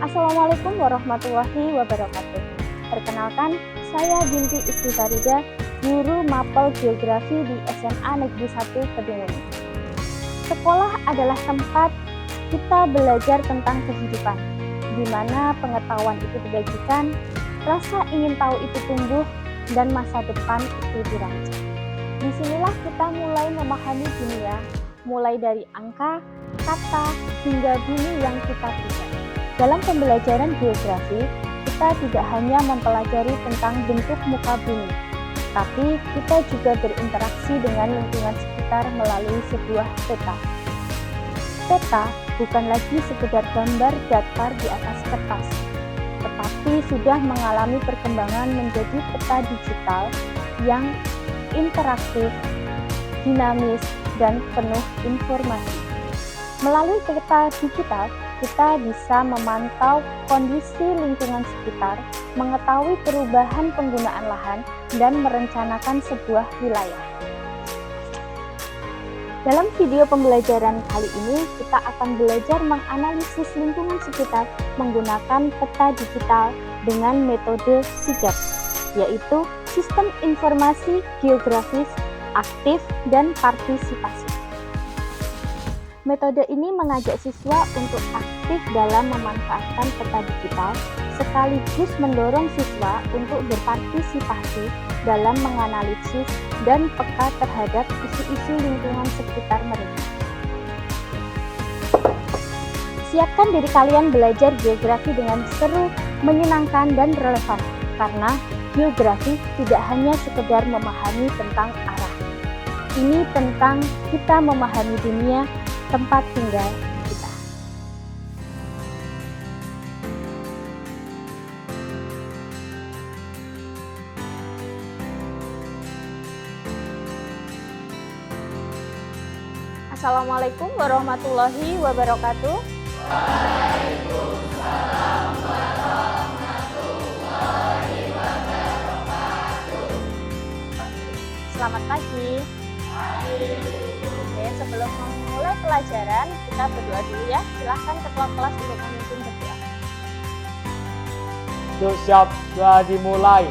Assalamualaikum warahmatullahi wabarakatuh. Perkenalkan, saya Binti Istri Farida, guru mapel geografi di SMA Negeri 1 Kedunguni. Sekolah adalah tempat kita belajar tentang kehidupan, di mana pengetahuan itu dibagikan, rasa ingin tahu itu tumbuh, dan masa depan itu dirancang. Disinilah kita mulai memahami dunia, mulai dari angka, kata, hingga bumi yang kita punya. Dalam pembelajaran geografi, kita tidak hanya mempelajari tentang bentuk muka bumi, tapi kita juga berinteraksi dengan lingkungan sekitar melalui sebuah peta. Peta bukan lagi sekedar gambar datar di atas kertas, tetapi sudah mengalami perkembangan menjadi peta digital yang interaktif, dinamis, dan penuh informasi. Melalui peta digital, kita bisa memantau kondisi lingkungan sekitar, mengetahui perubahan penggunaan lahan, dan merencanakan sebuah wilayah. Dalam video pembelajaran kali ini, kita akan belajar menganalisis lingkungan sekitar menggunakan peta digital dengan metode SIGAP, yaitu Sistem Informasi Geografis, Aktif, dan Partisipasi. Metode ini mengajak siswa untuk aktif dalam memanfaatkan peta digital, sekaligus mendorong siswa untuk berpartisipasi dalam menganalisis dan peka terhadap isu-isu lingkungan sekitar mereka. Siapkan diri kalian belajar geografi dengan seru, menyenangkan, dan relevan, karena geografi tidak hanya sekedar memahami tentang arah. Ini tentang kita memahami dunia, tempat tinggal kita. Assalamualaikum warahmatullahi wabarakatuh. Waalaikumsalam warahmatullahi wabarakatuh. Selamat pagi. Oke, sebelum memulai pelajaran, kita berdoa dulu ya. Silahkan ketua kelas untuk memimpin berdoa. Siap, doa dimulai.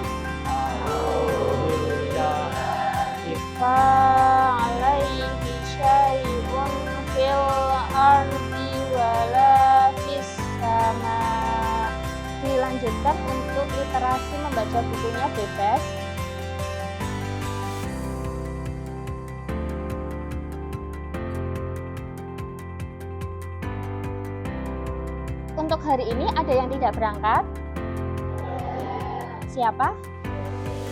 Fa'alaihi syai'un fil ardi wala fis sama. Dilanjutkan untuk literasi membaca bukunya bebas. Untuk hari ini ada yang tidak berangkat? Siapa?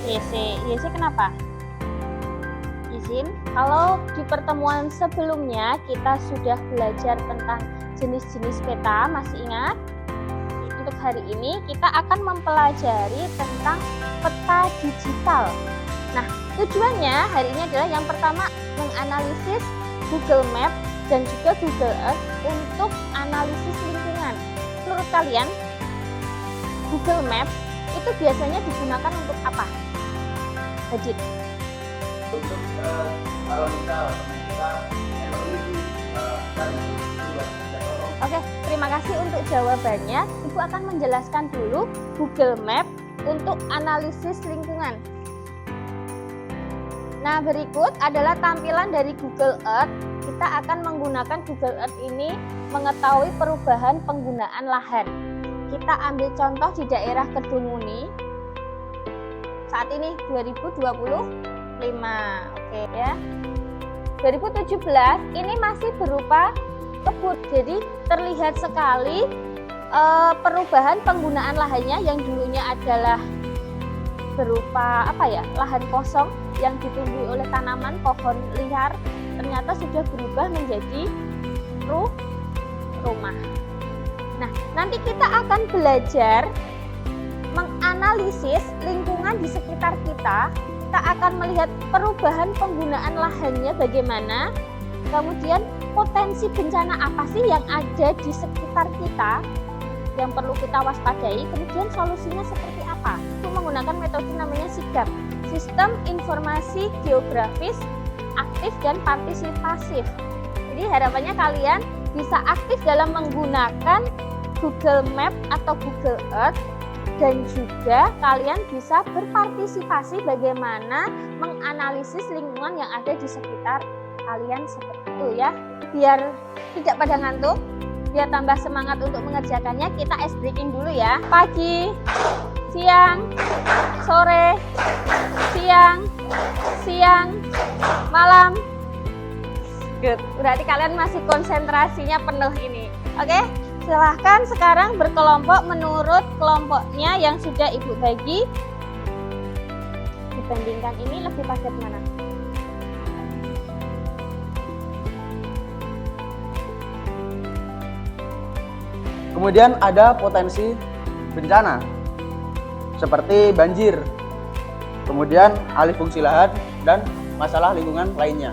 YC kenapa? Izin. Kalau di pertemuan sebelumnya kita sudah belajar tentang jenis-jenis peta, masih ingat? Untuk hari ini kita akan mempelajari tentang peta digital. Nah, tujuannya hari ini adalah yang pertama menganalisis Google Map dan juga Google Earth untuk analisis lingkungan. Menurut kalian, Google Map itu biasanya digunakan untuk apa? Hajit. Oke, terima kasih untuk jawabannya. Ibu akan menjelaskan dulu Google Map untuk analisis lingkungan. Nah, berikut adalah tampilan dari Google Earth. Kita akan menggunakan Google Earth ini mengetahui perubahan penggunaan lahan. Kita ambil contoh di daerah Kedunguni. Saat ini 2025. Oke ya. 2017 ini masih berupa kebun. Jadi terlihat sekali perubahan penggunaan lahannya yang dulunya adalah berupa lahan kosong yang ditumbuhi oleh tanaman pohon liar, ternyata sudah berubah menjadi rumah. Nah, nanti kita akan belajar menganalisis lingkungan di sekitar kita. Kita akan melihat perubahan penggunaan lahannya bagaimana, kemudian potensi bencana apa sih yang ada di sekitar kita yang perlu kita waspadai, kemudian solusinya seperti apa. Itu menggunakan metode namanya SIGAP, Sistem Informasi Geografis, Aktif, dan Partisipasif. Jadi harapannya kalian bisa aktif dalam menggunakan Google Map atau Google Earth, dan juga kalian bisa berpartisipasi bagaimana menganalisis lingkungan yang ada di sekitar kalian seperti itu ya. Biar tidak pada ngantuk, biar tambah semangat untuk mengerjakannya, kita ice breaking dulu ya. Pagi, siang, sore, siang, malam. Good. Berarti kalian masih konsentrasinya penuh ini. Oke, silahkan sekarang berkelompok menurut kelompoknya yang sudah Ibu bagi. Dibandingkan ini lebih padat mana? Kemudian ada potensi bencana seperti banjir, kemudian alih fungsi lahan dan masalah lingkungan lainnya.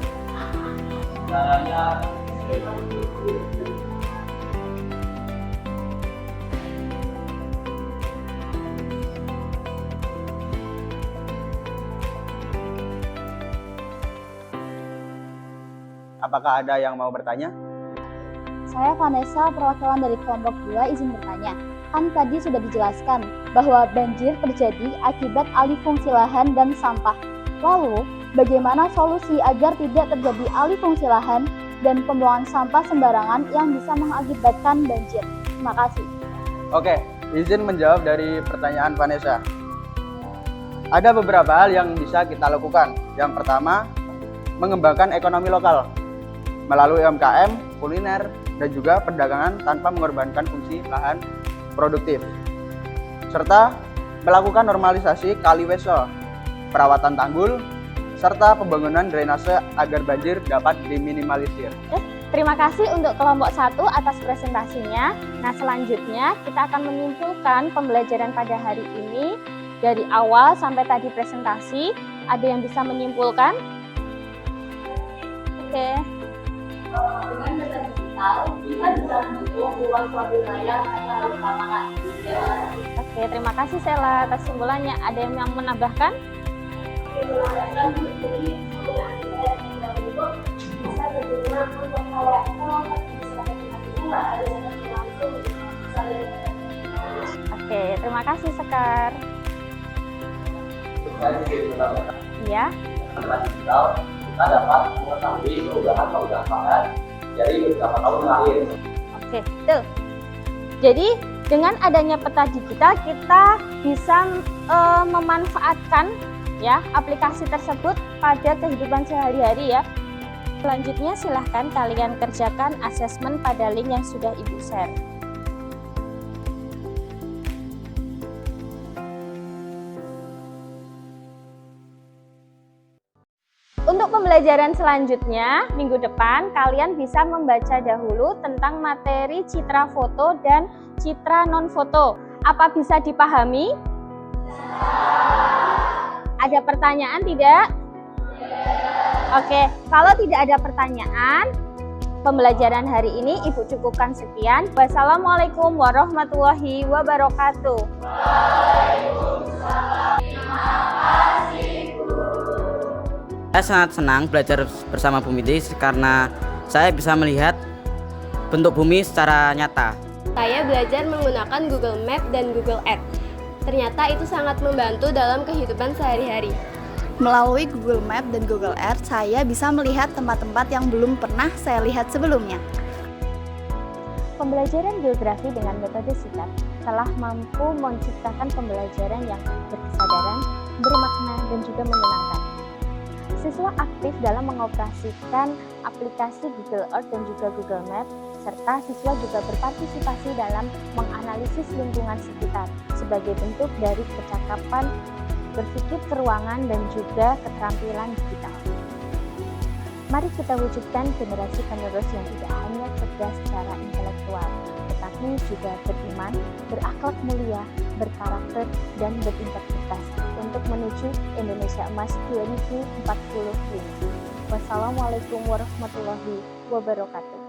Apakah ada yang mau bertanya? Saya Vanessa, perwakilan dari kelompok 2, izin bertanya. Kan tadi sudah dijelaskan bahwa banjir terjadi akibat alih fungsi lahan dan sampah. Lalu, bagaimana solusi agar tidak terjadi alih fungsi lahan dan pembuangan sampah sembarangan yang bisa mengakibatkan banjir? Terima kasih. Oke, izin menjawab dari pertanyaan Vanessa. Ada beberapa hal yang bisa kita lakukan. Yang pertama, mengembangkan ekonomi lokal melalui UMKM, kuliner, dan juga perdagangan tanpa mengorbankan fungsi lahan produktif. Serta melakukan normalisasi kali weso, perawatan tanggul, serta pembangunan drainase agar banjir dapat diminimalisir. Terima kasih untuk kelompok 1 atas presentasinya. Nah, selanjutnya kita akan menyimpulkan pembelajaran pada hari ini dari awal sampai tadi presentasi. Ada yang bisa menyimpulkan? Oke. Dengan data digital, kita bisa mendukung ruang suatu wilayah yang utamakan. Oke, terima kasih Sela atas simpulannya. Ada yang menambahkan? Bisa berguna untuk kayak Oke, terima kasih Sekar. Iya. Kita dapat mengetahui perubahan pangan dari beberapa tahun terakhir. Oke, betul. Jadi dengan adanya peta digital kita bisa memanfaatkan ya aplikasi tersebut pada kehidupan sehari-hari ya. Selanjutnya silahkan kalian kerjakan asesmen pada link yang sudah Ibu share. Untuk pembelajaran selanjutnya, minggu depan kalian bisa membaca dahulu tentang materi citra foto dan citra non-foto. Apa bisa dipahami? Ada pertanyaan tidak? Oke, kalau tidak ada pertanyaan, pembelajaran hari ini Ibu cukupkan sekian. Wassalamualaikum warahmatullahi wabarakatuh. Saya sangat senang belajar bersama Bu Miti karena saya bisa melihat bentuk bumi secara nyata. Saya belajar menggunakan Google Map dan Google Earth. Ternyata itu sangat membantu dalam kehidupan sehari-hari. Melalui Google Map dan Google Earth, saya bisa melihat tempat-tempat yang belum pernah saya lihat sebelumnya. Pembelajaran geografi dengan metode SITAT telah mampu menciptakan pembelajaran yang berkesadaran, bermakna, dan juga menyenangkan. Siswa aktif dalam mengoperasikan aplikasi Google Earth dan juga Google Map, serta siswa juga berpartisipasi dalam menganalisis lingkungan sekitar sebagai bentuk dari kecakapan berpikir keruangan dan juga keterampilan digital. Mari kita wujudkan generasi penerus yang tidak hanya cerdas secara intelektual, tetapi juga beriman, berakhlak mulia, berkarakter, dan berintegritas untuk menuju Indonesia Emas 2045. Wassalamualaikum warahmatullahi wabarakatuh.